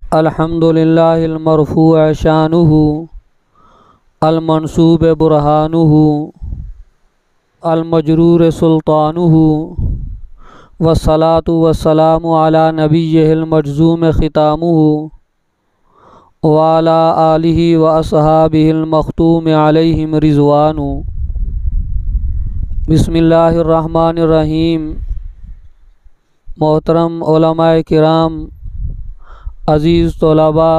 अल्हम्दुलिल्लाहिल मरफ़ूअ शानुहु अल-मंसूब बुरहानुहु अल-मजरूर सुल्तानुहु वस्सलातु वस्सलामु अला नबिय्यिल मजज़ूम ख़ितामुहु व अला आलिहि व अस्हाबिहिल मख़तूम अलैहिम रिज़वानु। बिस्मिल्लाहिर रहमानिर रहीम। मोहतरम उलमाए किराम, अज़ीज़ तलबा,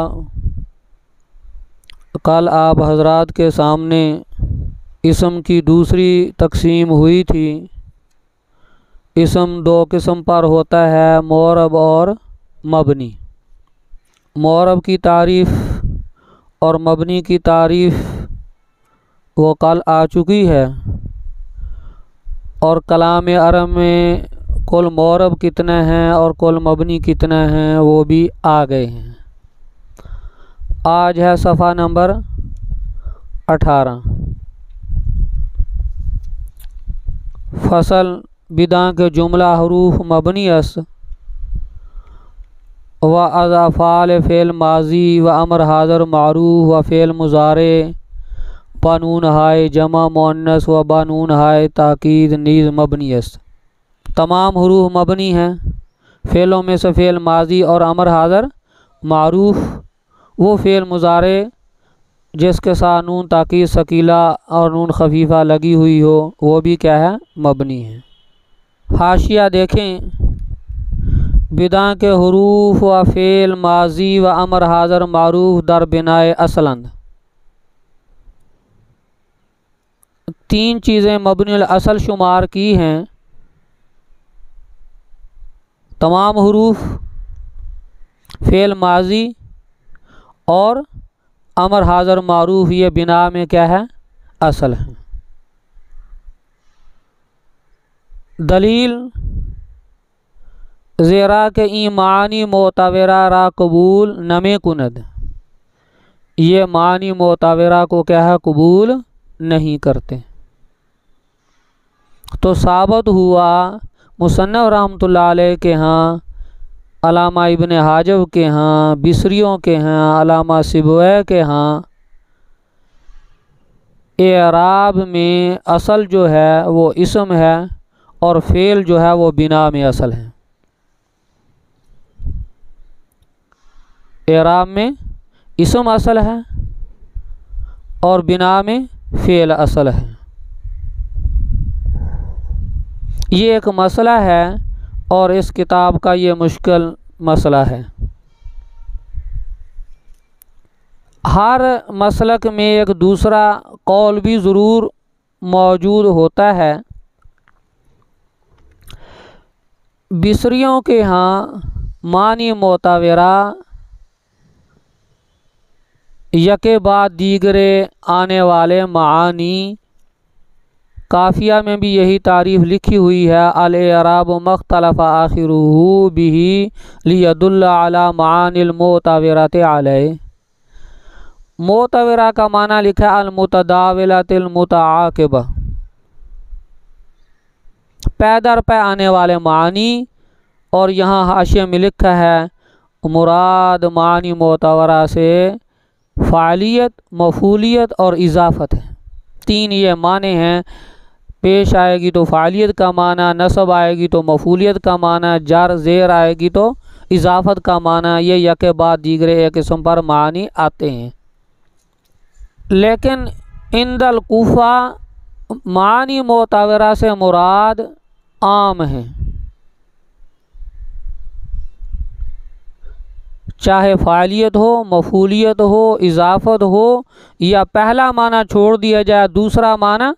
कल आप हज़रात के सामने इसम की दूसरी तकसीम हुई थी। इसम दो किस्म पर होता है, मोरब और मबनी। मोरब की तारीफ़ और मबनी की तारीफ़ वो कल आ चुकी है, और कलाम अरब में कुल मोरब कितने हैं और कुल मबनी कितने हैं वो भी आ गए हैं। आज है सफ़ा नंबर 18। फसल बिदा के जुमला हरूफ मबनीस व अज़ाफ़ाल फ़ेल माजी व अमर हाज़र मारूफ व फ़ेल मुज़ारे बानून हाय जमा मुअन्नस व बानून हाय ताकीद नीज़ मबनीस। तमाम हुरूफ मबनी हैं। फ़ेलों में से फ़ेल माजी और अमर हाज़र मारूफ, वो फ़ेल मुज़ारे जिसके साथ नून ताकीद सकीला और नून खफीफ़ा लगी हुई हो, वो भी क्या है, मबनी है। हाशिया देखें, बिदा के हुरूफ व फ़ेल माजी व अमर हाज़र मारूफ दर बिनाए असलंद। तीन चीज़ें मबनी असल शुमार की हैं। तमाम हुरूफ, फ़ेल माजी और अमर हाज़र मारूफ, ये बिना में क्या है, असल है। दलील ज़ेरा के ईमानी मोतावरा रा कबूल नमे कुनद, ये मानी मोतावरा को क्या है, कबूल नहीं करते। तो साबित हुआ मुसन्नफ़ रहमतुल्लाह अलैह के यहाँ, अलामा इब्न हाजब के यहाँ, बिसरियों के यहाँ, अलामा सिबवैह के यहाँ, एराब में असल जो है वो इसम है और फ़ेल जो है वो बिना में असल है। एराब में इसम असल है और बिना में फ़ेल असल है। ये एक मसला है और इस किताब का ये मुश्किल मसला है। हर मसलक में एक दूसरा कौल भी ज़रूर मौजूद होता है। बिसरियों के यहाँ मानी मोतावरा यके बाद दीगरे आने वाले मानी, काफ़िया में भी यही तारीफ़ लिखी हुई है, अल-एराब मख्तलफ़ आखिरुहु बिही लियदुल्ला अला मानिल मोतावरति अलैह। मोतावरा का माना लिखा है अल-मुतदाविलतिल मुतआक़िबा, पैदर पे आने वाले मानी, और यहाँ हाशिया में लिखा है मुराद मानी मोतावरा से फ़ालियत, मफ़ूलियत और इजाफ़त है। तीन ये माने हैं। पेश आएगी तो फ़ालियत का माना, नसब आएगी तो मफ़ूलियत का माना, जार ज़ेर आएगी तो इजाफ़त का माना। ये यके बाद दीगरे एक किस्म पर मानी आते हैं। लेकिन इंदल कूफ़ा मानी मोतावरा से मुराद आम है, चाहे फ़ालियत हो, मफ़ूलियत हो, इजाफ़त हो, या पहला माना छोड़ दिया जाए, दूसरा माना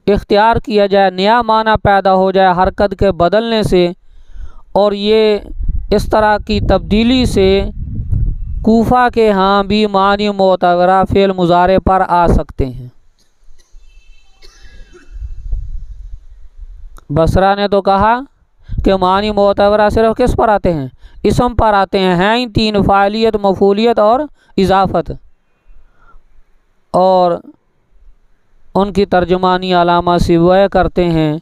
इख्तियार किया जाए, नया माना पैदा हो जाए हरकत के बदलने से, और ये इस तरह की तब्दीली से कूफ़ा के यहाँ भी मानी मोतावरा फ़ेल मुज़ारे पर आ सकते हैं। बसरा ने तो कहा कि मानी मोतावरा सिर्फ किस पर आते हैं, इसम पर आते हैं ही तीन, फ़ालियत, मफ़ूलियत और इजाफ़त। और उनकी तर्जमानी अलामा सिबवैह करते हैं,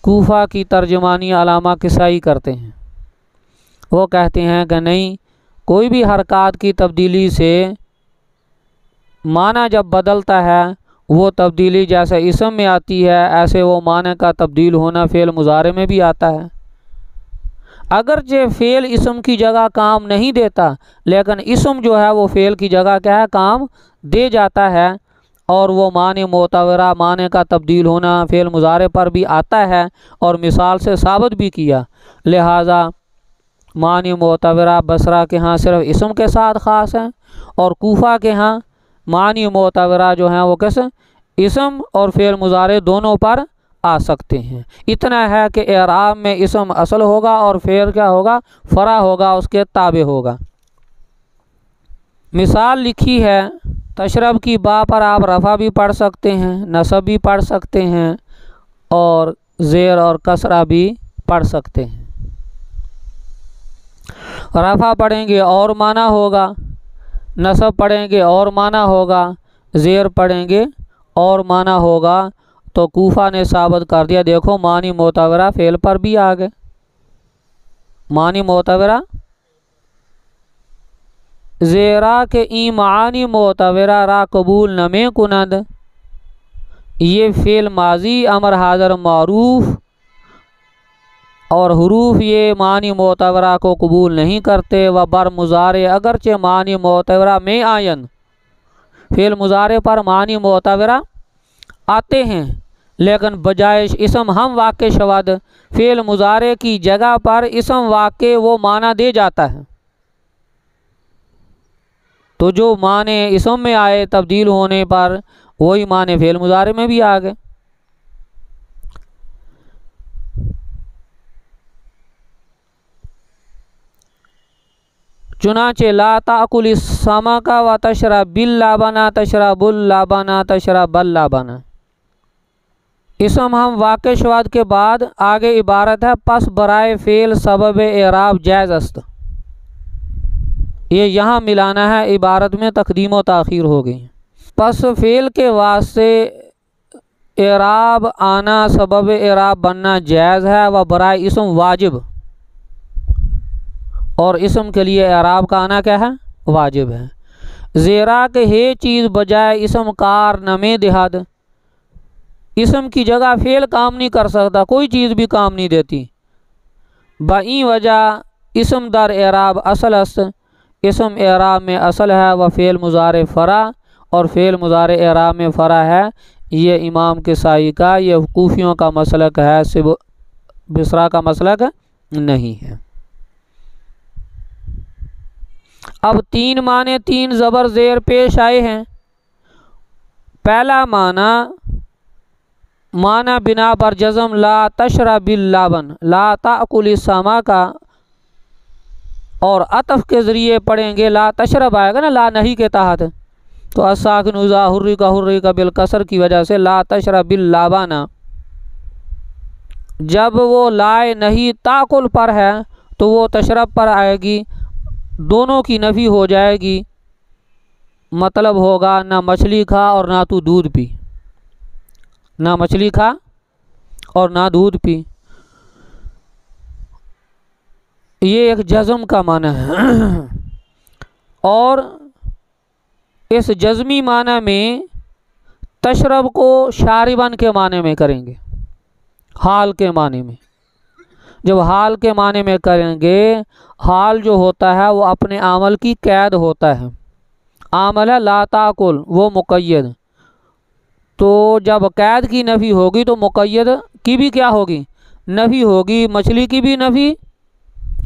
कूफ़ा की तर्जमानी अलामा किसाई करते हैं। वो कहते हैं कि नहीं, कोई भी हरकत की तब्दीली से माना जब बदलता है, वो तब्दीली जैसे इसम में आती है ऐसे वो माना का तब्दील होना फ़ेल मुज़ारे में भी आता है। अगरचे फ़ेल इसम की जगह काम नहीं देता, लेकिन इसम जो है वो फ़ेल की जगह क्या है, काम दे जाता है, और वो माने मोतवरा माने का तब्दील होना फ़ेल मुज़ारे पर भी आता है और मिसाल से साबित भी किया। लिहाजा मानी मोतवरा बसरा के यहाँ सिर्फ इसम के साथ ख़ास है, और कूफा के यहाँ मानी मोतवरा जो हैं वो कैसे इसम और फ़ेल मुज़ारे दोनों पर आ सकते हैं। इतना है कि एराब में इसम असल होगा और फ़ेल क्या होगा, फ़रा होगा, उसके ताबे होगा। मिसाल लिखी है, तशरब की बा पर आप रफ़ा भी पढ़ सकते हैं, नसब भी पढ़ सकते हैं, और ज़ेर और कसरा भी पढ़ सकते हैं। रफ़ा पढ़ेंगे और माना होगा, नसब पढ़ेंगे और माना होगा, ज़ेर पढ़ेंगे और माना होगा। तो कूफा ने साबित कर दिया, देखो मानी मोतवरा फ़ेल पर भी आ गए। मानी मोतवरा ज़ेरा के ई मानी मोतवरा रा कबूल नमे कुनद, ये फ़ेल माजी अमर हाज़र मारूफ, और हुरूफ ये मानी मोतवरा को कबूल नहीं करते। व बर मुज़ारे अगरचे मानी मोतवरा में आयन, फ़ेल मुज़ारे पर मानी मोतवरा आते हैं, लेकिन बजाय इसम हम वाक़े शवद, फ़ेल मुज़ारे की जगह पर इसम वाक़े वो माना दे जाता है। तो जो माने इसम में आए तब्दील होने पर, वही माने फ़ेल मुज़ारे में भी आ गए। चुनाचे ला ताकुल समा का व तशरा बिल लाबाना तशरा बुल लाबाना तशरा बल लाबाना। इसम हम वाक़े शवाद के बाद आगे इबारत है, पस बराए फ़ेल सबब एराब जायज़ अस्त। ये यहाँ मिलाना है, इबारत में तकदीम व ताख़ीर हो गई। पस फ़ेल के वास्ते एराब आना सबब एराब बनना जायज़ है, व बराए इसम वाजिब, और इसम के लिए एराब का आना क्या है, वाजिब है। ज़ेरा के हे चीज़ बजाय इसम कार नमे देहाद, इसम की जगह फ़ेल काम नहीं कर सकता, कोई चीज़ भी काम नहीं देती। बई वजह इसम दर एराब असल अस्त, इसम एराब में असल है, व फ़ेल मुज़ारे फ़रा, और फ़ेल मुज़ारे एराब में फ़रा है। ये इमाम किसाई का, ये कूफियों का मसलक है, सिब बिसरा का मसलक नहीं है। अब तीन माने तीन ज़बर ज़ेर पेश आए हैं। पहला माना बिना पर जज़म ला तशरा बिल लाबन, ला ताकुल समा का, और अतफ के ज़रिए पढ़ेंगे ला तशरब आएगा ना, ला नहीं के तहत, तो असाकिनुज़ा हुर्री का बिल कसर की वजह से ला तशरा बिल लाबाना। जब वो लाए नहीं ताकुल पर है तो वो तशरब पर आएगी, दोनों की नफ़ी हो जाएगी। मतलब होगा ना मछली खा और ना तू दूध पी, ना मछली खा और ना दूध पी। ये एक जज़म का माना है। और इस जज़मी माना में तशरब को शारिबन के माने में करेंगे, हाल के माने में। जब हाल के माने में करेंगे, हाल जो होता है वो अपने आमल की कैद होता है। आमल है ला ताकुल, वो मुक़य्यद, तो जब कैद की नफ़ी होगी तो मुक़य्यद की भी क्या होगी, नफ़ी होगी। मछली की भी नफ़ी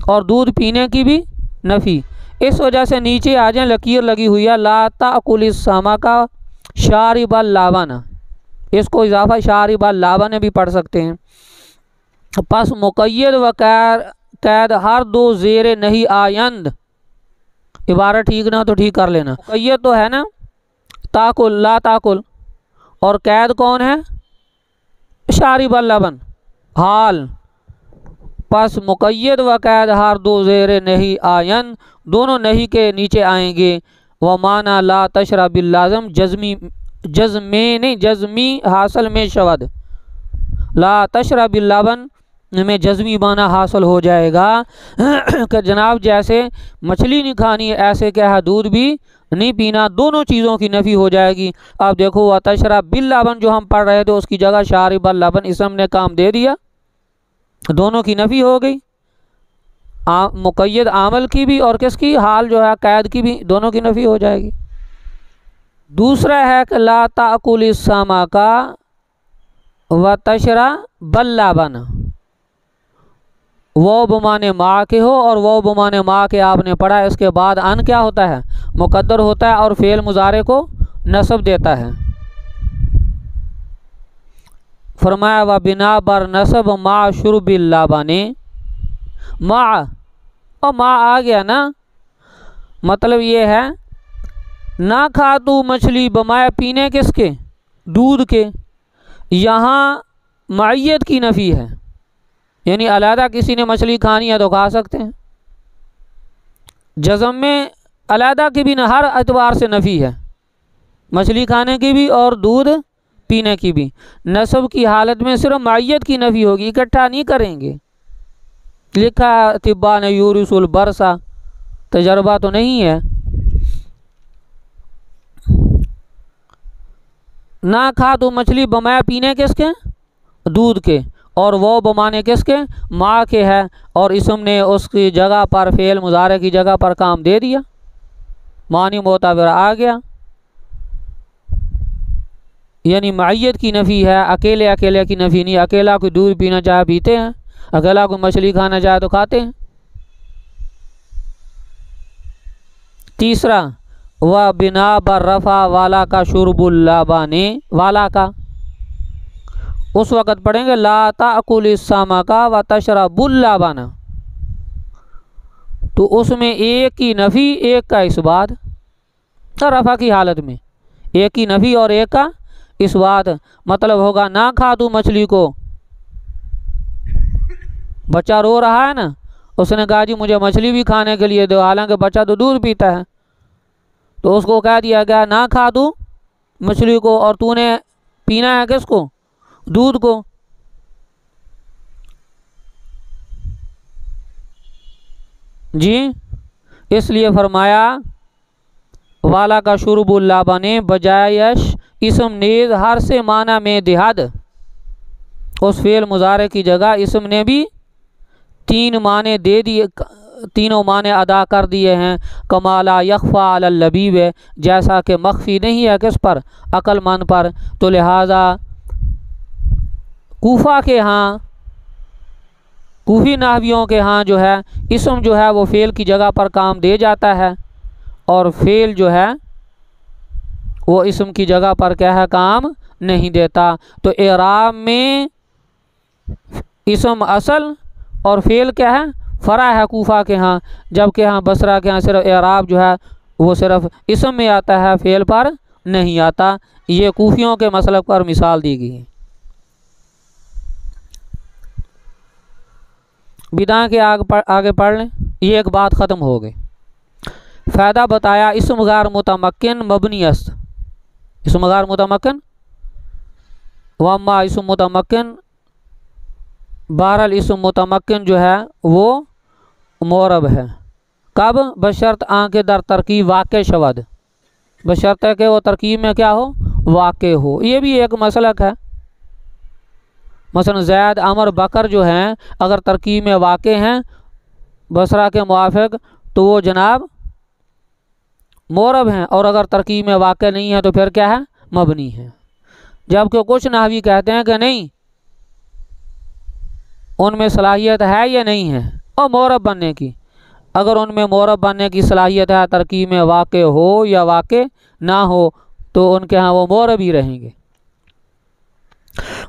और दूध पीने की भी नफ़ी। इस वजह से नीचे आ जाए लकीर लगी हुई है, ला ताकुल समा का शारिबल लाबाना, इसको इजाफा शारिबल लाबाना भी पढ़ सकते हैं। पस मुक़य्यद व कैद हर दो ज़ेर नहीं आयंद। इबारत ठीक ना तो ठीक कर लेना। मुक़य्यद तो है ना ताकुल, ला ताकुल, और कैद कौन है, शारिबल लाबन, हाल। पस मुक़य्यद व कैद हर दो ज़ेर नहीं आयन, दोनों नहीं के नीचे आएंगे। व माना ला तशरा बिल लाज़म जज़मी हासिल में शवद, ला तशरा बिल लाबन में जज़मी माना हासिल हो जाएगा कि जनाब जैसे मछली नहीं खानी है ऐसे क्या है दूध भी नहीं पीना, दोनों चीज़ों की नफ़ी हो जाएगी। अब देखो व तशरा बिल लबन जो हम पढ़ रहे थे उसकी जगह शारिब लबन इसम ने काम दे दिया, दोनों की नफ़ी हो गई, मुक़य्यद आमल की भी और किसकी हाल जो है कैद की भी, दोनों की नफ़ी हो जाएगी। दूसरा है कि ला ताकुल समा का व तशरा बल्ला बना, वो बमाने माँ के हो और वो बमाने माँ के आपने पढ़ा, इसके बाद अन क्या होता है मुक़द्दर होता है और फ़ेल मुज़ारे को नस्ब देता है। फरमाया व बिना बर नस्ब मा शुरबिल लाबाने, माँ और माँ आ गया ना, मतलब ये है ना खा तू मछली बमाया पीने किसके दूध के, यहाँ मायत की नफ़ी है, यानी अलहदा किसी ने मछली खानी है तो खा सकते हैं। जज़म में अलहदा की भी न हर एतबार से नफ़ी है, मछली खाने की भी और दूध पीने की भी। नस्ब की हालत में सिर्फ मायत की नफ़ी होगी, इकट्ठा नहीं करेंगे। लिखा तिब्बा ने यूरिसुल बरसा, तजर्बा तो नहीं है। ना खा तो मछली बमाया पीने किसके दूध के और वो बमाने किसके माँ के है, और इसम ने उसकी जगह पर फ़ेल मुज़ारे की जगह पर काम दे दिया, मानी मोताबिर आ गया, यानी मायत की नफ़ी है, अकेले अकेले की नफ़ी नहीं। अकेला कोई दूध पीना चाहे पीते हैं, अकेला कोई मछली खाना चाहे तो खाते हैं। तीसरा व बिना बर रफ़ा वाला का शुरबुल्लाबाने, वाला का उस वक़्त पढ़ेंगे ला ताकुल समा का व तशरबुल्लाबाना, तो उसमें एक की नफ़ी एक का इसबात, रफ़ा की हालत में एक की नफ़ी और एक का इसबात। मतलब होगा ना खा तू मछली को, बच्चा रो रहा है ना, उसने कहा जी मुझे मछली भी खाने के लिए दो, हालांकि बच्चा तो दूध पीता है, तो उसको कह दिया गया ना खा तू मछली को, और तूने पीना है किसको दूध को। जी इसलिए फरमाया वाला का शुरबुल्ला बने बजायश इसम नेज़ हर से माना में देहाद, उस फ़ेल मुज़ारे की जगह इसम ने भी तीन माने दे दिए, तीनों माने अदा कर दिए हैं। कमाला यख्फ़ा अलल लबीब, जैसा कि मख्फी नहीं है किस पर अक्लमंद पर। तो लिहाजा कूफा के यहाँ, कूफी नाहवियों के यहाँ जो है इसम जो है वो फ़ेल की जगह पर काम दे जाता है, और फ़ेल जो है वो इसम की जगह पर क्या है काम नहीं देता। तो एराब में इसम असल और फ़ेल क्या है फ़रा है कूफा के यहाँ, जबकि यहाँ बसरा के यहाँ सिर्फ एराब जो है वो सिर्फ इसम में आता है, फ़ेल पर नहीं आता। ये कूफियों के मसलक पर मिसाल दी गई है। बिदा के आगे पढ़ लें, ये एक बात ख़त्म हो गई। फ़ायदा बताया इसम गैर मुतमक्किन मबनी अस्त, इसम गैर मुतमक्किन वम्मा इसम मुतमक्किन, बहरल इसम मुतमक्किन जो है वो मोरब है। कब बशर्त आंके दर तरकीब वाक़े शवद, बशर्त है कि वो तरकीब में क्या हो वाक़े हो। ये भी एक मसलक है। मसलन ज़ैद अमर बकर जो हैं अगर तरकीब में वाक़े हैं बसरा के मुआफ़िक तो वो जनाब मोरब हैं, और अगर तरकीब में वाक़े नहीं है तो फिर क्या है मबनी है। जबकि कुछ नाहवी कहते हैं कि नहीं, उनमें सलाहियत है या नहीं है और मोरब बनने की। अगर उनमें मोरब बनने की सलाहियत है, तरकीब में वाक़े हो या वाक़े ना हो, तो उनके यहाँ वो मोरब ही रहेंगे।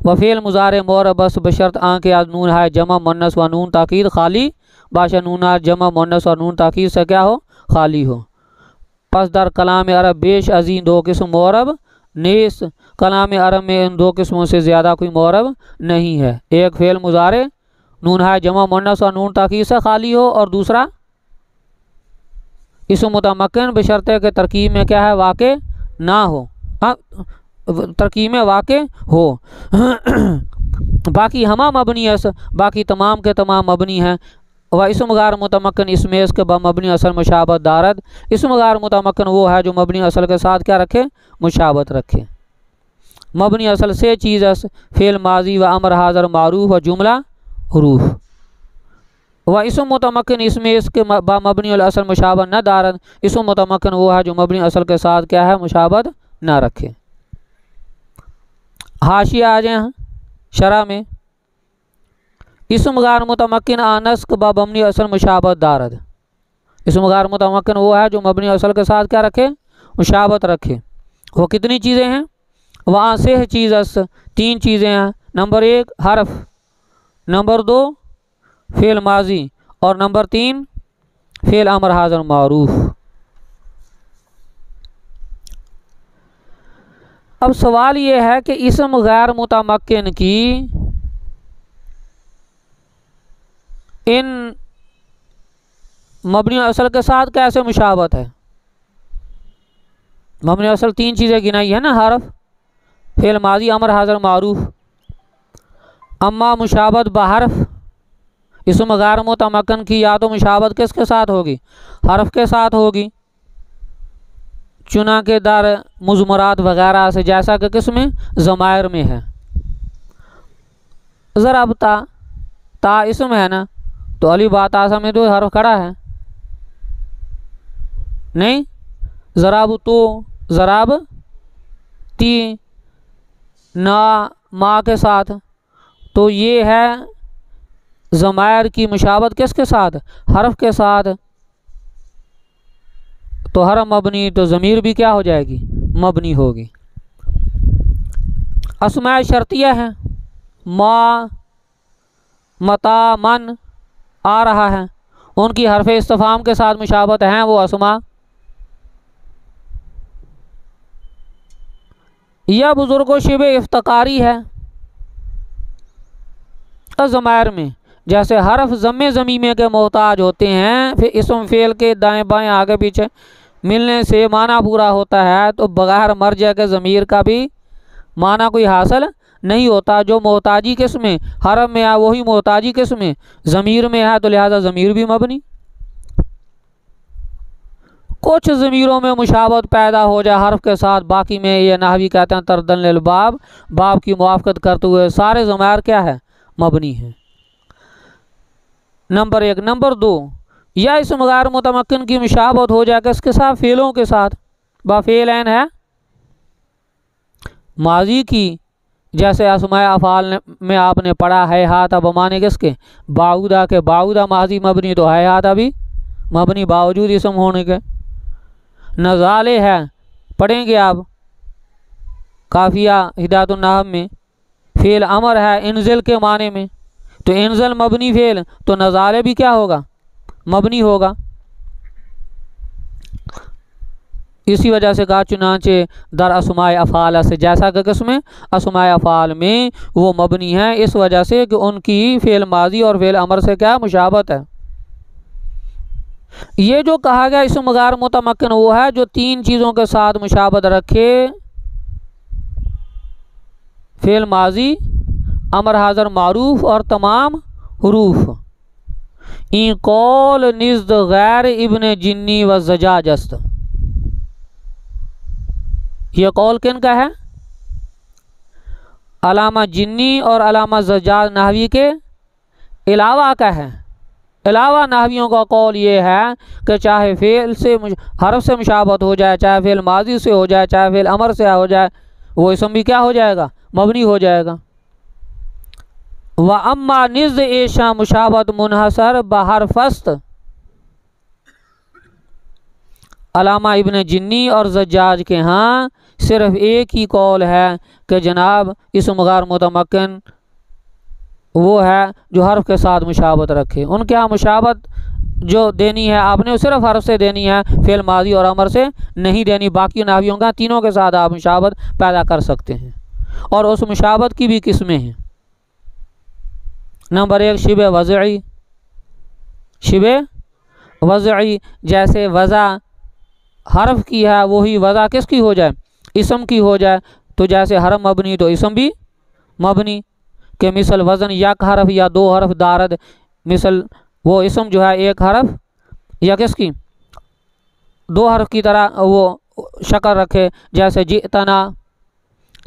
वफ़ेल मुज़ारे मोरब बस बशर्त आँख नून है जमा मुन्नस व नून ताकीद खाली, बाशा नूना जमा मुन्नस व नून ताकीद से क्या हो खाली हो। पस दर कलाम अरब बेश अजीम दो किस्म मोरब नेस, कलाम अरब में इन दो किस्मों से ज़्यादा कोई मोरब नहीं है। एक फ़ेल मुज़ारे नून है जमा मुन्नस व नून ताकीद से खाली हो, और दूसरा इसम मुतमक्किन बशर्ते के तरकीब में क्या है वाक़े ना हो, हाँ तरकीब में वाक़े हो। बाकी हमा मबनी अस, बाकी तमाम के तमाम मबनी हैं। व इसम गार मुतमक्कन इसमें के ब मबनी असल मुशाबत दारद। इसम गार मुतमक्कन वो है जो मबनी असल के साथ क्या रखे, मुशाबत रखे। मबनी असल से चीज़ अस फ़ेल माजी व अमर हाज़र मारूफ व जुमला हरूफ। व इसम मुतमक्कन इसमें इसके ब मबनी असल मुशाबत न दारद। इसम मुतमक्कन वो है जो मबनी असल के साथ क्या है, मुशाबत ना रखे। हाशिया आ जाए शरा में। इसम गार मुतमक्किन आनस ब मबनी असल मुशाबत दारद। इसम गार मुतमक्किन वो है जो मबनी असल के साथ क्या रखे, मुशाबत रखे। वो कितनी चीज़ें हैं, वहाँ से चीज़ अस, तीन चीज़ें हैं। नंबर 1 हरफ, नंबर 2 फ़ेल माजी और नंबर 3 फ़ेल अमर हाज़र मारूफ। अब सवाल ये है कि इसम गैर मुतमक्किन की इन मबनी असल के साथ कैसे मुशाबत है। मबनी असल तीन चीज़ें गिनाई है ना, हरफ, फ़ेल माजी, अमर हाज़र मारूफ। अम्मा मुशाबत बहरफ, इसम गैर मुतमक्किन की या तो मुशाबत किसके साथ होगी, हरफ के साथ होगी, चुना के दर मुज़मरात वगैरह से, जैसा कि किसमें, ज़मायर में है। ज़रब ता इसम है ना, तो अली बात आसा में तो हरफ खड़ा है नहीं। ज़राब तो, ज़राब ती, ना माँ के साथ, तो ये है ज़मायर की मुशाबत किसके साथ, हरफ के साथ। तो हरफ मबनी, तो ज़मीर भी क्या हो जाएगी, मबनी होगी। अस्माए शर्तिया है, मा, मता, मन आ रहा है, उनकी हरफ इस्तिफ़ाम के साथ मुशाबत हैं वो अस्मा। यह बुज़ुर्गो शिबे इफ्तकारी है ज़मायर में, जैसे हरफ ज़म्मे ज़मीमे के मोहताज होते हैं, फिर इसम फ़ेल के दाएं बाएं आगे पीछे मिलने से माना पूरा होता है, तो बगैर मर्जा के ज़मीर का भी माना कोई हासिल नहीं होता। जो मोहताजी किस में, हरफ में है, वही मोहताजी किस में, ज़मीर में है, तो लिहाजा ज़मीर भी मबनी। कुछ ज़मीरों में मुशाबत पैदा हो जाए हरफ के साथ, बाकी में ये नहवी कहते हैं तरदन लिल बाब, बाब की मुआफ़क़त करते हुए सारे ज़मायर क्या है, मबनी है। नंबर 1। नंबर 2, या इसम गैर मुतमक्किन की मुशाबत हो जाए किसके साथ, फ़ेलों के साथ। बाफ़ेलैन है माजी की, जैसे अस्माए अफ़ाल में आपने पढ़ा है हाथ, अब माने किसके, बाउदा के, बाउदा माजी मबनी, तो है हाथ अभी मबनी बावजूद इसम होने के। नज़ाले है, पढ़ेंगे आप काफ़िया हिदायतुन नहव में, फ़ेल अमर है इंज़िल के माने में, तो इंज़िल मबनी फ़ेल, तो नज़ाले भी क्या होगा, मबनी होगा। इसी वजह से कहा चुनाचे दर अस्माए अफ़ाल से, जैसा कि किसमें, अस्माए अफ़ाल में वो मबनी है, इस वजह से कि उनकी फ़ेल माजी और फ़ेल अमर से क्या मुशाबत है। ये जो कहा गया इसम गैर मुतमक्किन वो है जो तीन चीज़ों के साथ मुशाबत रखे, फ़ेल माजी, अमर हाज़र मारूफ और तमाम हुरूफ। इन कौल निज़्द गैर इब्न जिन्नी व ज़जाजस्त, ये कौल किन का है, अलामा जिन्नी और अलामा ज़जाज नहवी के अलावा का है। अलावा नहवियों का कौल ये है कि चाहे फ़ेल से हरफ से मुशाबत हो जाए, चाहे फ़ेल माजी से हो जाए, चाहे फ़ेल अमर से हो जाए, वो इसम भी क्या हो जाएगा, मबनी हो जाएगा। व अम्मा निज़्द एशा मुशाबत मुनहसर बहरफस्त, अलामा इब्न जिन्नी और ज़ज्जाज के यहाँ सिर्फ एक ही कौल है कि जनाब इसम गैर मुतमक्किन वो है जो हर्फ के साथ मुशाबत रखे। उनके यहाँ मुशाबत जो देनी है आपने सिर्फ हर्फ से देनी है, फ़ेल माजी और अमर से नहीं देनी। बाकी नावियों का तीनों के साथ आप मुशाबत पैदा कर सकते हैं, और उस मुशाबत की भी किस्में हैं। नंबर 1 शिबे वज़ई, शिबे वज़ई, जैसे वज़ा हरफ की है वही वज़ा किसकी हो जाए, इसम की हो जाए। तो जैसे हरफ मबनी तो इसम भी मबनी, कि मिसल वज़न यक हरफ या दो हरफ, दारद मिसल वो इसम जो है एक हरफ या किसकी दो हरफ की तरह वो शक्ल रखे, जैसे जितना,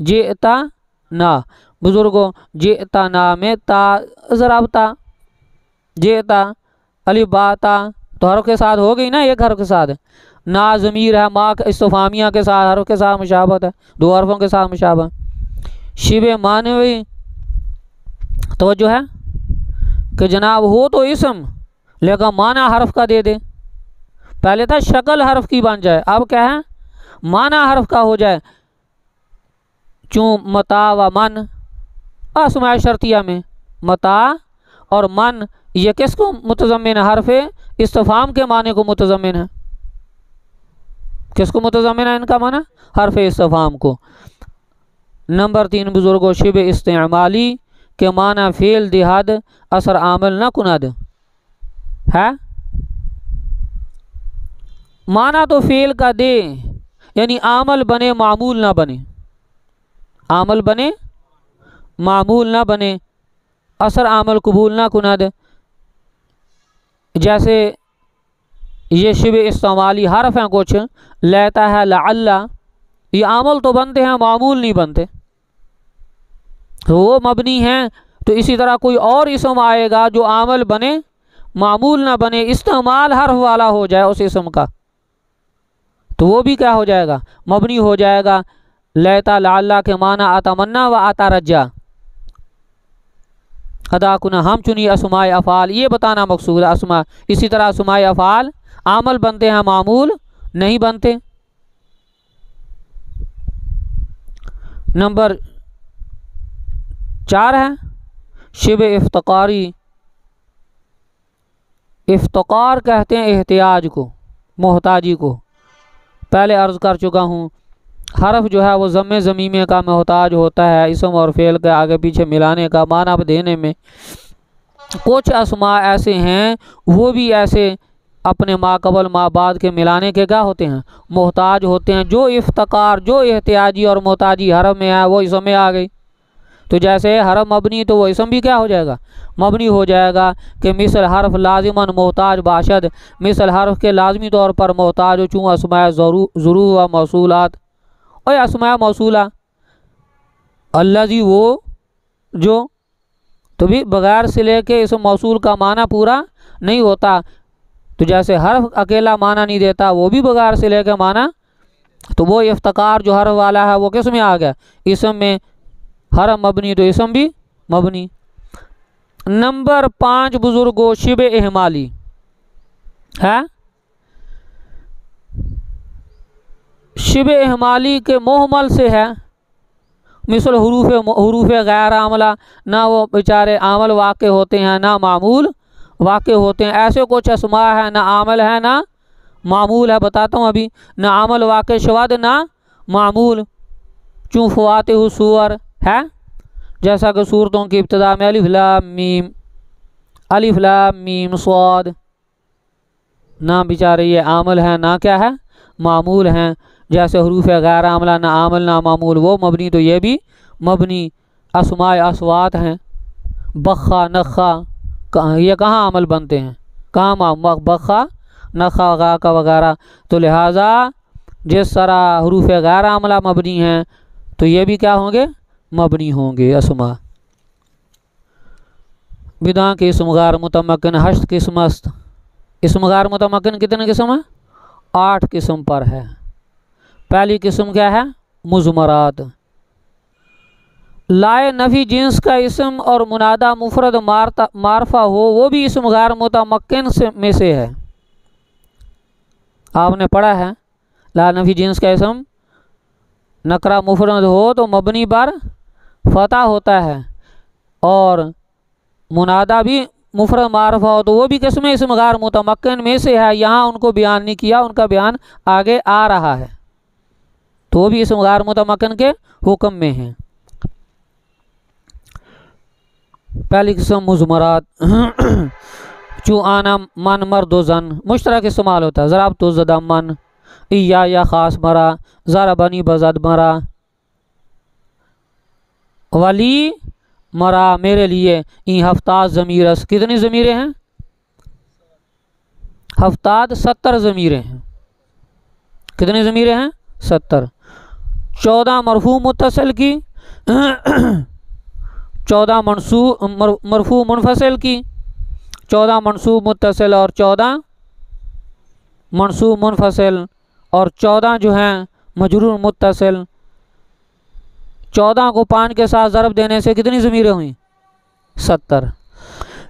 जितना बुजुर्गों, जितना में ता ज़राबता, जिता अलिफ बा ता तो हरफ के साथ हो गई ना, एक हरफ के साथ। ना ज़मीर है, माँ इस्तफामिया के साथ हरफ के साथ मुशाबत है, दो हरफों के साथ मुशाबत। शिबे मानवी तो जो है कि जनाब हो तो इसम लेकिन माना हरफ का दे दे। पहले था शक्ल हरफ की बन जाए, अब क्या है माना हरफ का हो जाए। चूँ मता व मन असमाय शर्तिया में मता और मन ये किसको मुतज़म्मिन है, हरफ इस्तिफ़ाम के माने को मुतज़म्मिन है। किसको मुतज़म्मिन है इनका माना, हरफ इस्तिफ़ाम को। नंबर 3 बुजुर्गों, शिब इस्तेमाली के माना फ़ेल दिहाद असर आमल न कुनद है। माना तो फ़ेल का दे, यानी आमल बने मामूल ना बने, आमल बने मामूल ना बने, असर आमल कबूल ना कुनद। जैसे ये शिब इस्तेमाली हरफ हैं कुछ, लेता है लअल्ला, ये आमल तो बनते हैं मामूल नहीं बनते, तो वो मबनी हैं। तो इसी तरह कोई और इसम आएगा जो आमल बने मामूल ना बने, इस्तेमाल हरफ वाला हो जाए उस इसम का, तो वो भी क्या हो जाएगा मबनी हो जाएगा। लेता लअल्ला के माना अतमन्ना व आता रज्जा, अदा कुना हम चुनी असमाए अफ़ाल, ये बताना मकसूद है असमा। इसी तरह असमाए अफ़ाल आमल बनते हैं मामूल नहीं बनते। नंबर 4 है शिब इफ्तकारी। इफ्तकार कहते हैं एहतियाज को, मोहताजी को। पहले अर्ज़ कर चुका हूँ, हरफ जो है वो ज़म्मे ज़मीमे का मोहताज होता है, इसम और फ़ेल के आगे पीछे मिलाने का, माना देने में। कुछ अस्मा ऐसे हैं वो भी ऐसे अपने माकबल माँ बाद के मिलाने के क्या होते हैं मोहताज होते हैं। जो इफ्तकार जो एहतियाजी और मोहताजी हरफ में है वो इसम में आ गई, तो जैसे हरफ मबनी तो वो इसम भी क्या हो जाएगा मबनी हो जाएगा। कि मिसल हरफ लाजिमन मोहताज बाशद, मिसल हरफ के लाजमी तौर पर मोहताज हो चूँ अस्माए ज़ुरू व मौसूलात, और अस्माए मौसूला अल्लाजी वो जो, तो भी बगैर से लेके इस मौसूल का माना पूरा नहीं होता। तो जैसे हरफ अकेला माना नहीं देता, वो भी बगैर से लेके माना, तो वो इफ्तकार जो हरफ वाला है वो किस में आ गया इसम में। हरफ मबनी तो इसम भी मबनी। नंबर 5 बुजुर्गो शिब इहमाली है। शिब इहमाली के मोहमल से है, मिसल हरूफ गैर आमला, ना वो बेचारे आमल वाक़े होते हैं ना मामूल वाक़े होते हैं। ऐसे कुछ अस्मा है ना आमल है ना मामूल है, बताता हूँ अभी। ना आमल वाक़े शवाद ना मामूल, चूँ फ़वात सूअर है, जैसा कि सूरतों की इब्तिदा में अलिफ लाम मीम स्वाद, ना बेचारे ये आमल है ना क्या है मामूल हैं। जैसे हरूफ गैर आमला ना आमल ना मामूल, वो मबनी तो ये भी मबनी। अस्माए अस्वात हैं, बख्खा नख्खा, ये कहाँ अमल बनते हैं कहाँ बख्खा नख्खा गा का वगैरह। तो लिहाजा जिस तरह हरूफ गैर आमला मबनी हैं तो ये भी क्या होंगे मबनी होंगे अस्मा। बिदा के इसम गैर मुतमक्किन हश्त किस्मस्त। इसम गैर मुतमक्किन कितने किस्म है 8 किस्म पर है। पहली किस्म क्या है मुज़मरात। लाए नफ़ी जिन्स का इसम और मुनादा मुफरद मारफा हो वो भी इसम गैर मुतमक्किन में से है। आपने पढ़ा है ला नफ़ी जिन्स का इसम नकरा मुफरद हो तो मबनी पर फ़तह होता है, और मुनादा भी मुफरद मारफा हो तो वो भी किस्म इसम गैर मुतमक्किन में से है। यहाँ उनको बयान नहीं किया, उनका बयान आगे आ रहा है, तो वो भी इसम गैर मुतमक्किन के हुक्म में है। पहली किस्म मुज़मरात। चू आना मन मर्द जन मुश्तरक इस्तेमाल होता है। ज़राब तो ज़दा मन, या ख़ास मरा, ज़रा बनी बजद मरा। वली मरा मेरे लिए ई हफ्ताज ज़मीरस। कितनी ज़मीरें हैं? हफ्ताद 70 ज़मीरें हैं। कितनी ज़मीरें हैं? 70। 14 मरफू मुत्तसिल की, 14 मरफू मुनफसिल की, 14 मनसूब मुत्तसिल और 14 मनसूब मुनफसिल, और 14 जो हैं मजरूर मुत्तसिल। 14 को 5 के साथ ज़रब देने से कितनी ज़मीरें हुई? 70।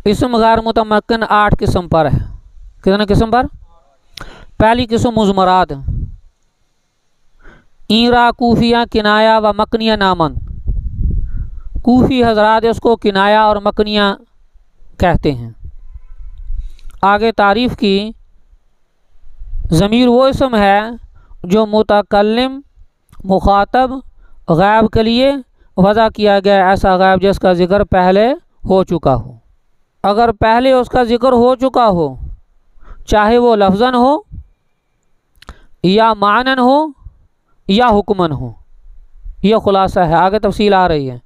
इसम गैर मुतमक्किन 8 किस्म पर है। कितने किस्म पर? पहली किस्म मुज़मरात, ईरा, कूफिया, किनाया व मकनिया नामन। कूफी हजरात इसको किनाया और मकनिया कहते हैं। आगे तारीफ़ की, ज़मीर वो इसम है जो मुतकल्लिम, मुखातब, गैब के लिए वज़ा किया गया, ऐसा गैब जिसका ज़िक्र पहले हो चुका हो। अगर पहले उसका ज़िक्र हो चुका हो, चाहे वो लफ्ज़न हो या मानन हो या हुक्मन हो, यह खुलासा है। आगे तफसील आ रही है।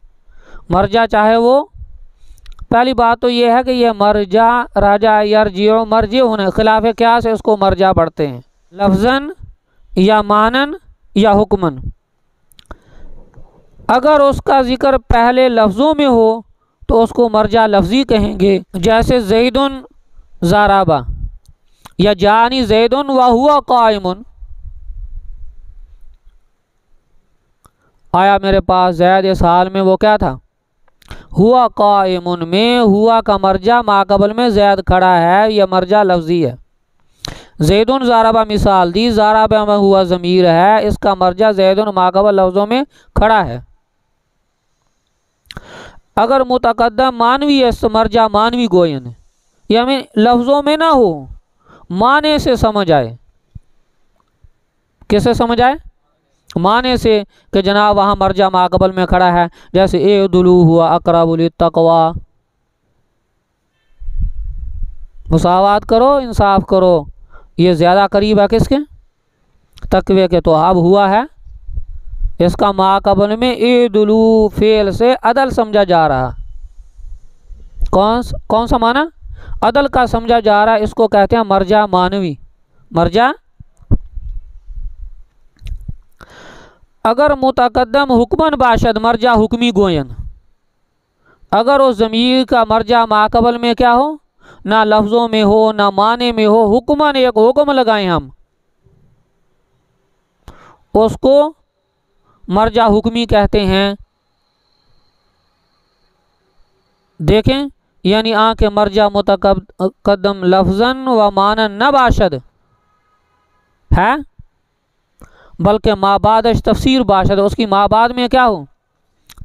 मरजा चाहे वो, पहली बात तो यह है कि यह मरजा, राजा, यरजियो, मर्जी होने खिलाफ क्या से उसको मरजा पढ़ते हैं, लफ्ज़न या मानन या हुक्मन। अगर उसका ज़िक्र पहले लफ्ज़ों में हो तो उसको मरजा लफ्ज़ी कहेंगे। जैसे ज़ैदुन ज़ाराबा या जानी ज़ैदुन व हुआ कायमुन, आया मेरे पास ज़ैद, इस हाल में वो क्या था? हुआ कायमुन में हुआ का मरजा माकबल में ज़ैद खड़ा है, यह मरजा लफ्ज़ी है। ज़ैदुन ज़ाराबा मिसाल दी, ज़ाराबा में हुआ ज़मीर है, इसका मरजा ज़ैदुन माकबल लफ्ज़ों में खड़ा है। अगर मुतकद्दम मानवी है तो मरजा मानवी गोयन है, यानी लफ्ज़ों में ना हो, माने से समझ आए। कैसे समझ आए? माने से कि जनाब वहाँ मरजा माकबल में खड़ा है। जैसे ए दुलू हुआ अक़रबुल तक़वा, मुसावात करो, इंसाफ करो, ये ज़्यादा करीब है किसके? तकवे के। तो अब हुआ है, इसका माकबल में ए दुलू फेल से अदल समझा जा रहा। कौन सा माना? अदल का समझा जा रहा है, इसको कहते हैं मरजा मानवी, मरजा। अगर मुतकद्दम हुक्मन बाशद मरजा हुक्मी गोयन, अगर उस ज़मीर का मरजा माकबल में क्या हो, ना लफ्ज़ों में हो ना माने में हो, हुक्मन एक हुक्म लगाएं हम, उसको मरजा हुक्मी कहते हैं। देखें, यानी आँख मरजा मुतकद्दम लफ्ज़न व मानन न बाशद है, बल्कि माबादश तफसीर बाशद, उसकी माबाद में क्या हो?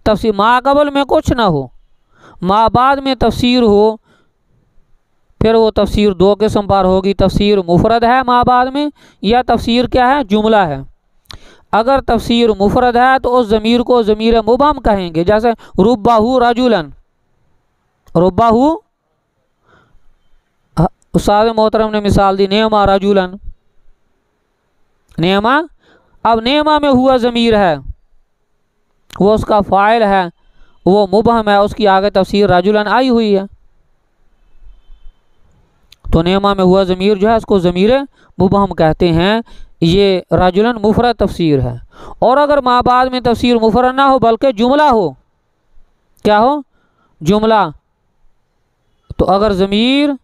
तफसीर। माकबल में कुछ ना हो, माबाद में तफसीर हो, फिर वो तफसीर दो किस्म पर होगी। तफसीर मुफरद है माबाद में, या तफसीर क्या है? जुमला है। अगर तफसीर मुफरद है तो उस ज़मीर को ज़मीर मुबहम कहेंगे। जैसे रुब्बाहू रजुलन, रुब्बाहू, उस्ताद मोहतरम ने मिसाल दी नेमा रजुलन, नेमा। अब नेमा में हुआ ज़मीर है, वो उसका फ़ाइल है, वो मुबहम है, उसकी आगे तफसीर रजुलन आई हुई है। तो नेमा में हुआ ज़मीर जो है उसको ज़मीर मुबहम कहते हैं। ये रजुलन मुफरद तफसीर है। और अगर माबाद में तफसीर मुफरद ना हो बल्कि जुमला हो, क्या हो? जुमला। तो अगर ज़मीर,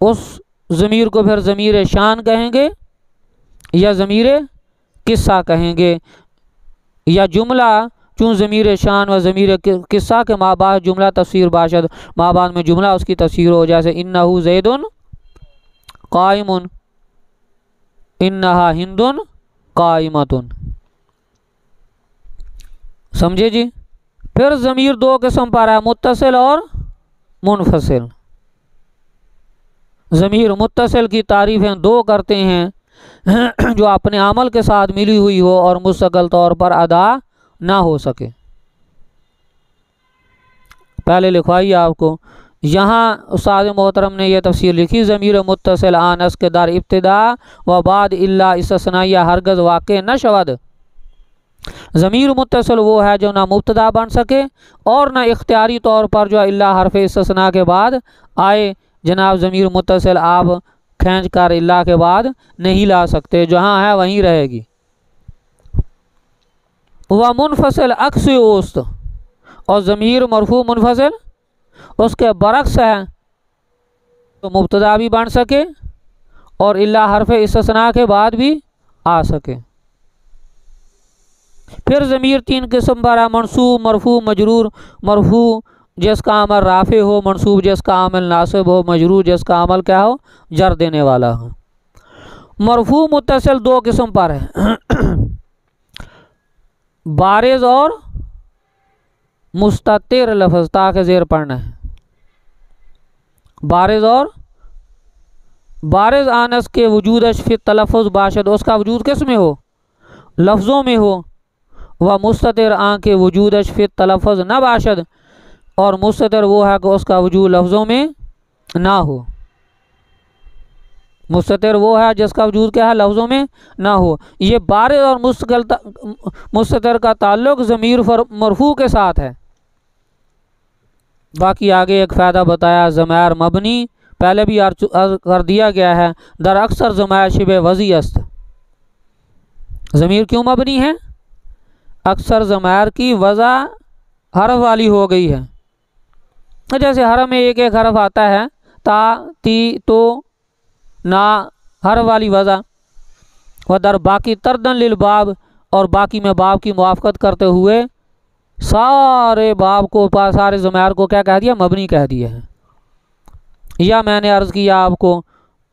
उस ज़मीर को फिर ज़मीर शान कहेंगे या ज़मीर किस्सा कहेंगे, या जुमला। चूँ ज़मीर शान व ज़मीर किस्सा के माबाद जुमला तफसीर बाशद, माबाद में जुमला उसकी तफसीर हो। जैसे इन्नहु ज़ैदुन कायमुन, इन्नहा हिंदुन कायमतुन। समझे जी? फिर ज़मीर दो किस्म पर है, मुत्तसिल और मुनफसिल। ज़मीर मुत्तसिल की तारीफ़ें दो करते हैं, जो अपने अमल के साथ मिली हुई हो और मुस्तकिल तौर पर अदा ना हो सके। पहले लिखवाइए आपको, यहाँ उस्ताद मोहतरम ने यह तफसीर लिखी, ज़मीर मुत्तसिल आनस के दर इब्तिदा व बाद इल्ला इस्तिस्नाइया हरगज़ वाक़ न शवद। ज़मीर मुत्तसिल वो है जो ना मुब्तदा बन सके और ना इख्तियारी तौर पर जो इल्ला हरफ इस्तिस्ना के बाद आए। जनाब ज़मीर मुत्तसिल आप खींच कर इल्ला के बाद नहीं ला सकते, जहाँ है वहीं रहेगी। वह मुनफसिल अक्स उस्त, और ज़मीर मरफू मुनफसिल उसके बरक्स है, तो मुब्तदा भी बन सके और इल्ला हरफ इस्तिस्ना के बाद भी आ सके। फिर ज़मीर तीन किस्म पर है, मनसूब, मरफू, मजरूर। मरफू जिसका अमल राफे हो, मनसूब जिसका अमल नासिब हो, मजरूर जिसका अमल क्या हो, जर देने वाला हो। मरफू मुत्तसिल दो किस्म पर है, बारिज़ और मुस्ततिर लफ्ज़, ताके ज़ेर पढ़ना है। बारिज़ और बारिज़ आनस के वजूद फिर तलफ़ुज़ बाशद, उसका वजूद किस में हो, लफ्ज़ों में हो। वह मुस्ततिर आन के वजूद फिर तलफ़ुज़ न बाशद, और मुस्ततिर वो है कि उसका वजूद लफ्ज़ों में ना हो। मुस्ततिर वो है जिसका वजूद क्या है, लफ्ज़ों में ना हो। ये बारिज़ और मुस्ततिर का ताल्लुक़ ज़मीर मरफू के साथ है। बाकी आगे एक फ़ायदा बताया, ज़मायर मबनी पहले भी अर्ज कर दिया गया है। दर अक्सर ज़मायर शिबे वज़ी अस्त। ज़मीर क्यों मबनी है, अक्सर ज़मायर की वज़ा हरफ वाली हो गई है। जैसे हरफ में एक एक हरफ आता है, ता, ती, तो, ना, हरफ वाली वज़ा। व दर बाकी तरदन लिल बाब, और बाकी में बाब की मुआफ़क़त करते हुए सारे बाब को, सारे ज़मायर को क्या कह दिया, मबनी कह दिया है। या मैंने अर्ज़ किया आपको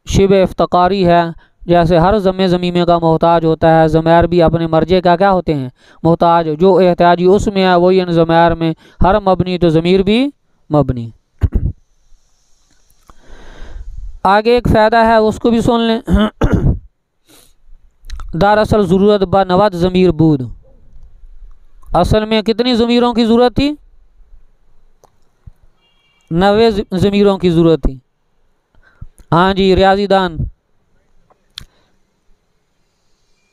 शिबे इफ्तिकारी है, जैसे हर ज़मीमे का मोहताज होता है, ज़मायर भी अपने मर्जे का क्या होते हैं, मोहताज। जो एहतियाजी उसमें है वही इन ज़मायर में, हर मबनी तो ज़मीर भी मबनी। आगे एक फ़ायदा है, उसको भी सुन लें। दरअसल ज़रूरत ब नवत ज़मीर बूद, असल में कितनी ज़मीरों की ज़रूरत थी, 90 ज़मीरों की ज़रूरत थी। हाँ जी, रियाज़ीदान।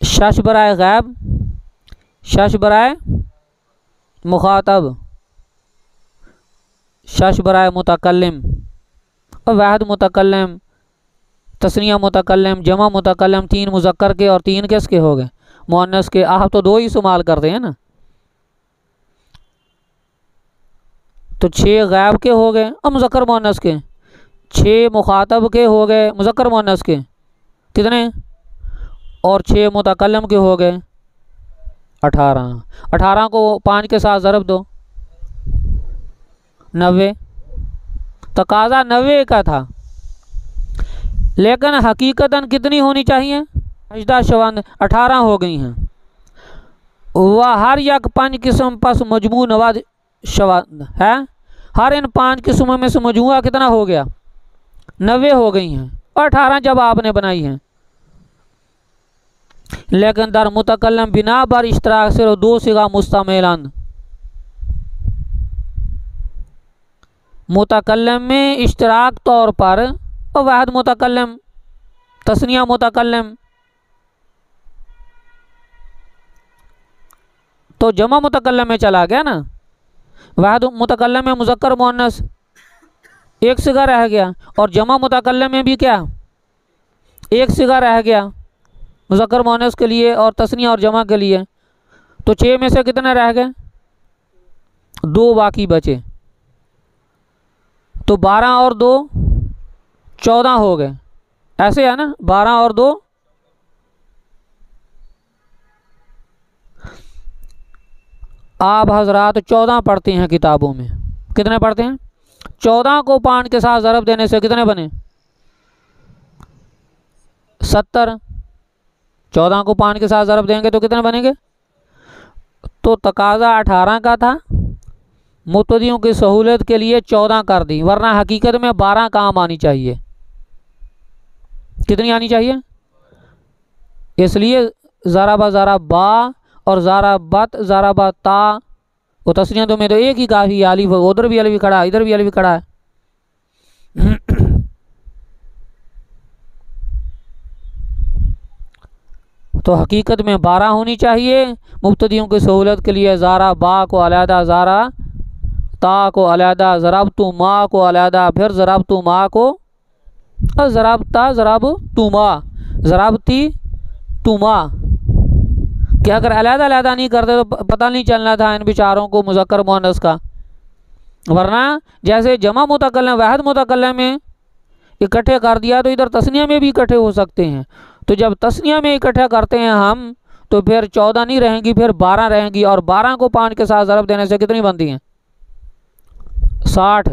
शश बराए गैब, शश बराए मुखातब, शश बराए मुतकल्लिम, और वाहिद मुतकल्लिम, तस्निया मुतकल्लिम, जमा मुतकल्लिम। 3 मुज़क्कर के और 3 किसके हो गए, मुअन्नस के। आप तो 2 ही इस्तेमाल करते हैं ना, तो 6 गैब के हो गए और मुज़क्कर मुअन्नस के, 6 मुखातब के हो गए मुज़क्कर मुअन्नस के कितने, और 6 मुतकल्लम के हो गए 18। 18 को 5 के साथ ज़रब दो, 90। तकाज़ा 90 का था, लेकिन हकीकतन कितनी होनी चाहिए, 18 हो गई हैं। वह हर यक 5 किस्म पस मजमू नवाद शवाद है। हर इन 5 किस्मों में से मजमुआ कितना हो गया, 90 हो गई हैं, और 18 जब आपने बनाई हैं। लेकिन दर मुतकल्लम बिना पर इश्तराक सिर्फ 2 सिगा मुस्तमिलन, मुतकल्लम में इश्तराक तौर पर, और वाहिद मुतकल्लम, तस्निया मुतकल्लम, तो जमा मुतकल्लम में चला गया ना। वाहिद मुतकल्लम में मुज़क्कर मुअन्नस एक सिगा रह गया, और जमा मुतकल्लम में भी क्या, एक सिगा रह गया मुज़क्कर मुअन्नस के लिए और तस्निया और जमा के लिए। तो 6 में से कितने रह गए, 2 बाकी बचे। तो 12 और 2 14 हो गए, ऐसे है ना, 12 और 2 आप हजरात 14 पढ़ते हैं किताबों में, कितने पढ़ते हैं, 14 को 5 के साथ ज़रब देने से कितने बने, 70। 14 को 5 के साथ ज़रब देंगे तो कितने बनेंगे। तो तकाज़ा 18 का था, मुब्तदियों की सहूलत के लिए 14 कर दी, वरना हकीकत में 12 काम आनी चाहिए। कितनी आनी चाहिए, इसलिए ज़राबा ज़रा बा और ज़ारा बत ज़ारा बता, वो तस्निया तो में तो एक ही काफ़ी, अलिफ उधर भी अलिफ खड़ा, इधर भी अलिफ खड़ा है। तो हकीकत में 12 होनी चाहिए। मुब्तदियों की सहूलत के लिए ज़ारा बा को अलहदा, ज़ारा ता को अलहदा, ज़रबतु मा को अलहदा, फिर ज़रबतु मा को, और ज़रबता ज़रबतुमा, ज़रबती तुमा। क्या अगर अलहदा अलहदा नहीं करते तो पता नहीं चलना था इन बेचारों को मुज़क्कर मुअन्नस का। वरना जैसे जमा मुतकल्लिम वाहिद मुतकल्लिम में इकट्ठे कर दिया तो इधर तस्निया में भी इकट्ठे हो सकते हैं। तो जब तस्निया में इकट्ठा करते हैं हम तो फिर 14 नहीं रहेंगी, फिर 12 रहेंगी। और 12 को 5 के साथ ज़रब देने से कितनी बनती हैं? 60।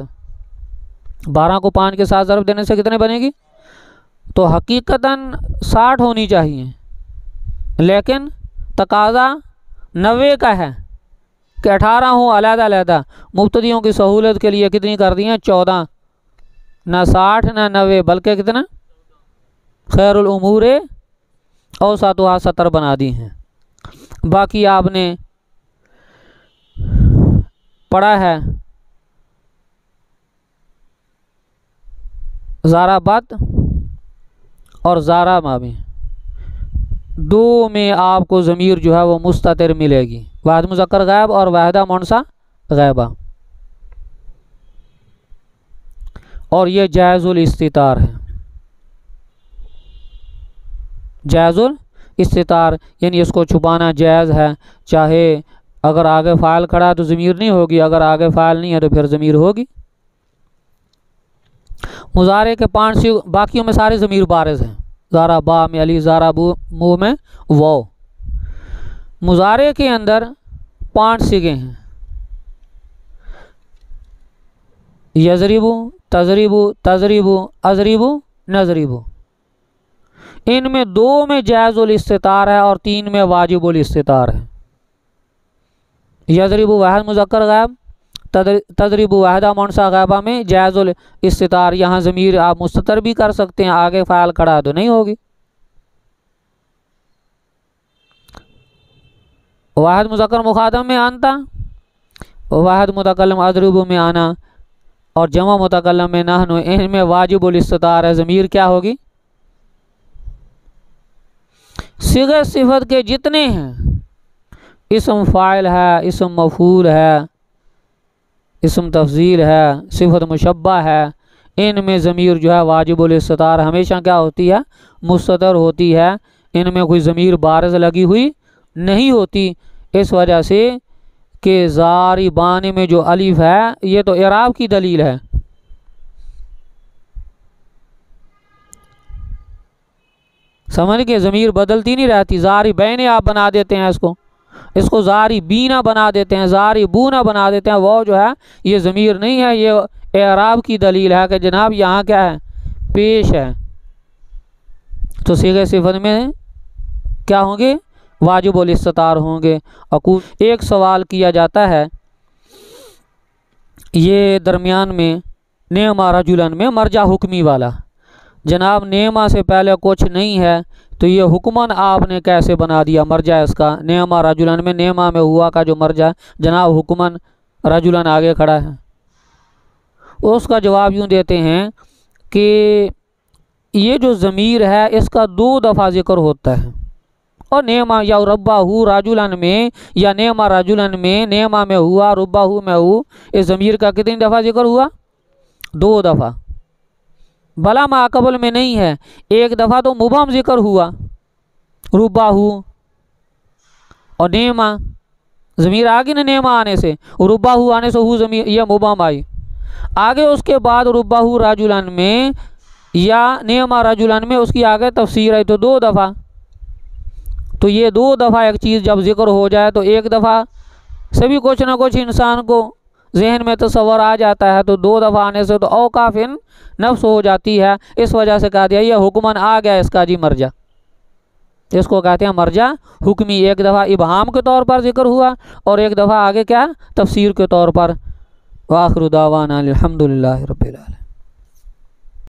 12 को 5 के साथ ज़रब देने से कितने बनेगी? तो हकीकतन 60 होनी चाहिए, लेकिन तकाज़ा 90 का है कि 18 हो अलहदा अलहदा। मुब्तदियों की सहूलत के लिए कितनी कर दी हैं? 14। ना 60 ना 90, बल्कि कितना? खैरुल उमूर औसतुहा 70 बना दी हैं। बाकी आपने पढ़ा है ज़ारा बद और ज़ारा मा में, दो में आपको ज़मीर जो है वो मुस्ततिर मिलेगी, वाहिद मुज़क्कर गैब और वाहिदा मुअन्नसा गैबा। और ये जायज़ुल इस्तितार है। जायज़ुल इस्तितार यानी इसको छुपाना जायज़ है। चाहे अगर आगे फ़ाइल खड़ा है तो ज़मीर नहीं होगी, अगर आगे फ़ाइल नहीं है तो फिर ज़मीर होगी। मुज़ारे के 5 सी बाकियों में सारे ज़मीर बारिज़ हैं। ज़ारा बा में अली, ज़ारा बू मुँह में वो। मुज़ारे के अंदर 5 सिगे हैं, यज़रिबु, तज़रिबु, तज़रिबु, अज़रिबु, नज़रिबु। इनमें 2 में जायज़ुल इस्तितार है और 3 में वाजिबुल इस्तितार है। यज़रिबु वाहिद मुज़क्कर गैब, तज़रिबु वाहिदा मुअन्नसा गैबा में जायज़ुल इस्तितार। यहाँ ज़मीर आप मुस्ततर भी कर सकते हैं, आगे फ़ाइल खड़ा तो नहीं होगी। वाहिद मुज़क्कर मुखातब में आनता, वाहिद मुतकल्लिम अज़रिबु में आना और जमा मुतकल्लिम में नहनु, इनमें वाजिबुल इस्तितार है। ज़मीर क्या होगी? सिग़े सिफ़त के जितने हैं, इस्म फ़ाइल है, इस्म मफ़ूल है, इस्म तफ़ज़ील है, सिफ़त मुशब्बा है, इनमें ज़मीर जो है वाजिबुल इस्तितार हमेशा क्या होती है? मुस्ततर होती है। इनमें कोई ज़मीर बारिज़ लगी हुई नहीं होती। इस वजह से कि ज़ारी बाने में जो अलिफ है ये तो इराब की दलील है। समझ के ज़मीर बदलती नहीं रहती। ज़ारी बैने आप बना देते हैं, इसको ज़ारी बीना बना देते हैं, ज़ारी बूना बना देते हैं। वो जो है ये ज़मीर नहीं है, ये इराब की दलील है कि जनाब यहाँ क्या है? पेश है। तो सीगे सिफ़त में क्या होंगे? वाजिबुल इस्तितार होंगे। अकूल एक सवाल किया जाता है, ये दरमियान में नेमा रजुलन में मर्जा हुक्मी वाला, जनाब नेमा से पहले कुछ नहीं है तो ये हुक्मन आपने कैसे बना दिया मर्जा इसका? नेमा रजुलन में नेमा में हुआ का जो मर्जा जनाब हुक्मन रजुलन आगे खड़ा है। उसका जवाब यूँ देते हैं कि ये जो ज़मीर है इसका 2 दफ़ा ज़िक्र होता है। और नेमा या रब्बाहू राजुलन में या नेमा राजुलन में, नेमा में हुआ, रब्बाहू में हु, इस ज़मीर का कितनी दफ़ा ज़िक्र हुआ? 2 दफ़ा। भला माकबल में नहीं है, 1 दफ़ा तो मुबहम ज़िक्र हुआ रुब्बाहू और नेमा, ज़मीर आगे न नेमा आने से, रुब्बाहू आने से हु ज़मीर यह मुबहम आई आगे। उसके बाद रुब्बाहू राजुलन में या नेमा राजुलन में उसकी आगे तफसीर है तो 2 दफ़ा। तो ये 2 दफ़ा एक चीज़ जब ज़िक्र हो जाए तो 1 दफ़ा से भी कुछ ना कुछ इंसान को जहन में तसव्वुर आ जाता है, तो 2 दफ़ा आने से तो औकाफ़िन नफ्स हो जाती है। इस वजह से कहा दिया ये हुक्मन आ गया इसका जी मर्जा, इसको कहते हैं मर्जा हुक्मी। 1 दफ़ा इबहाम के तौर पर ज़िक्र हुआ और 1 दफ़ा आगे क्या? तफसीर के तौर पर। व आखिरु दावाना अल्हम्दुलिल्लाहि रब्बिल आलमीन।